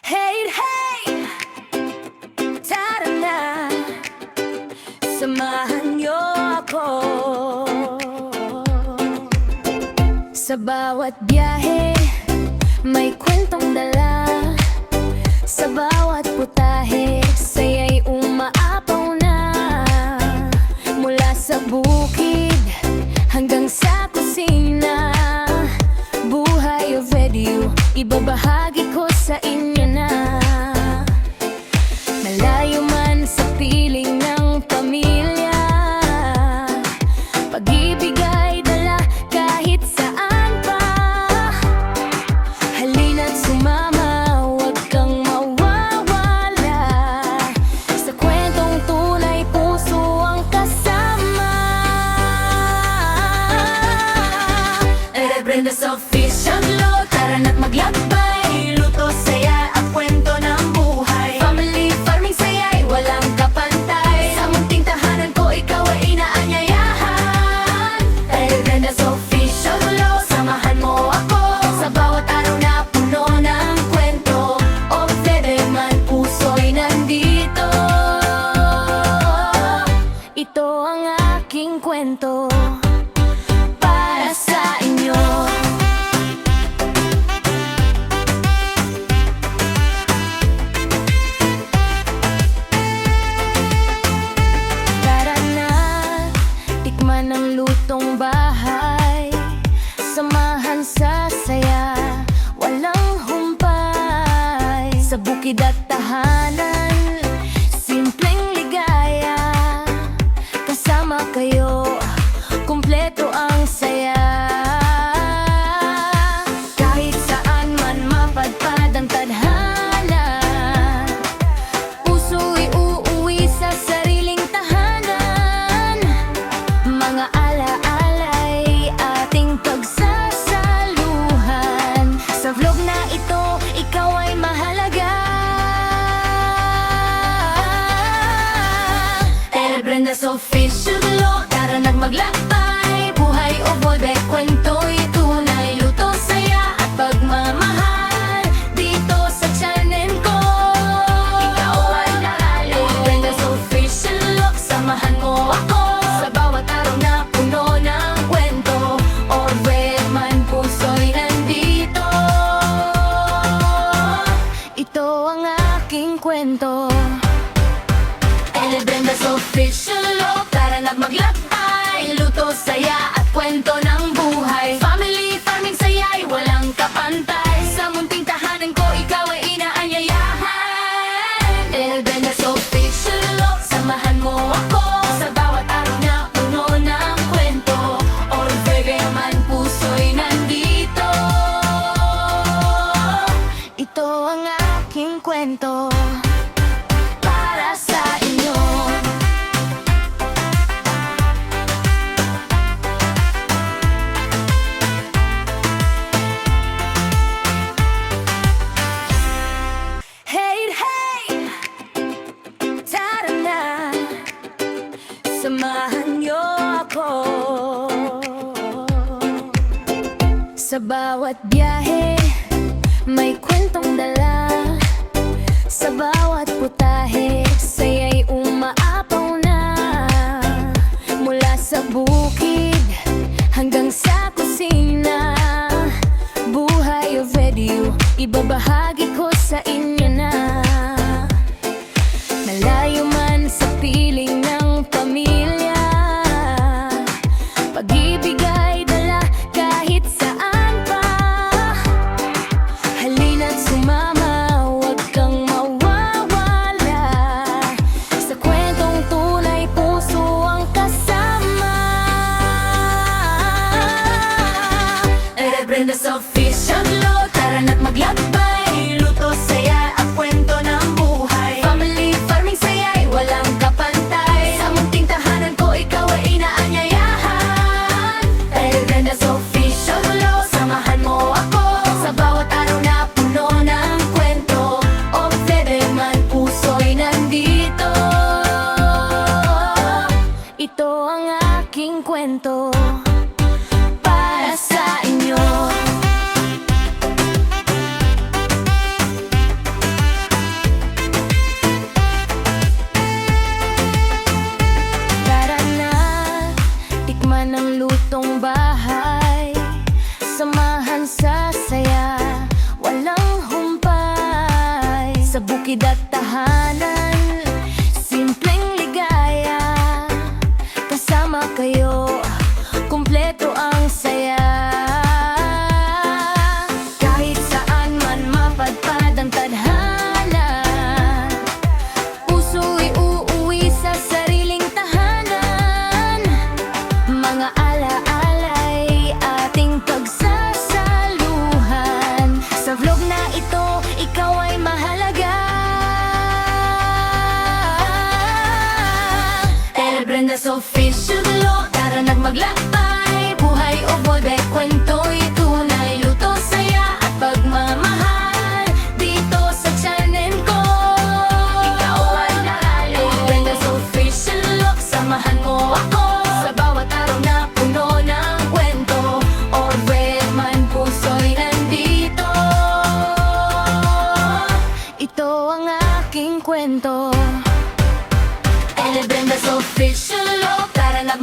Hey, hey, tara na, samahan niyo ako. Sa bawat biyahe, may kwentong dala. Sa bawat putahe, saya'y umaapaw na. Mula sa bukid hanggang sa kusina, buhay o video, ibabahagi ko sa inyo na. Malayo man sa piling ng pamilya, pag-ibig ay dala kahit saan pa. Halina't sumama, huwag kang mawawala. Sa kwentong tunay, puso ang kasama. Rebrenda's Official Vlog, tara na't maglakbay. Luto, saya at kwento ng buhay. Family farming, saya'y walang kapantay. Sa munting tahanan ko, ikaw ay inaanyayahan. Rebrenda's Official Vlog, samahan mo ako. Sa bawat araw na puno ng kwento, o bebe man puso'y nandito. Ito ang aking kwento para sa inyo. Tara na, tikman ang lutong bahay. Samahan sa saya, walang humpay. Sa bukid at tahanan, simpleng ligaya. Kasama kayo, kumpleto ang saya. Kahit saan man mapadpad ang tadhana, puso'y uuwi sa sariling tahanan. Mga ala-ala'y ating pagsasaluhan. Sa vlog na ito, ikaw ay mahalaga. Rebrenda's Official Vlog, tara na't maglakbay. Buhay o boybe, kwento'y tunay. Luto, saya at pagmamahal dito sa channel ko. Ikaw ay naalala. Rebrenda's Official Vlog, samahan mo ako. Sa bawat araw na puno ng kwento, or where man puso'y nandito. Ito ang aking kwento. Rebrenda's Official Vlog, tara na't maglakbay. Luto, saya at kwento ng buhay. Family farming, saya'y walang kapantay. Sa munting tahanan ko, ikaw ay inaanyayahan. Rebrenda's Official Vlog, samahan mo ako. Sa bawat araw na puno ng kwento, or bebe man puso'y nandito. Ito ang aking kwento para sa inyo. Hey, hey, tara na, samahan niyo ako. Sa bawat biyahe, may kwentong dala. Sa bawat putahe, saya'y umaapaw na. Mula sa bukid hanggang sa kusina, buhay o video, ibabahagi ko sa inyo na. Malayo man sa piling ng pamilya, pag-ibig ay dala kahit saan pa. Halina't sumama, sa bukid at tahanan. Simpleng ligaya, kasama kayo, kumpleto ang saya. Kahit saan man mapadpad ang tadhana, puso'y uuwi sa sariling tahanan. Mga ala-alay ating pagsasaluhan. Sa vlog na ito, ikaw ay mahalaga. Telebrenda's Official Vlog, tara nagmaglakbay. Buhay o boybe, kwento'y tunay. Luto, saya at pagmamahal dito sa channel ko. Ikaw ay naalala. Telebrenda's Official Vlog, samahan mo ako sa bawat araw na puno ng kwento. Orbe man, puso'y nandito. Ito ang aking kwento. Telebrenda's Official Vlog, tara nag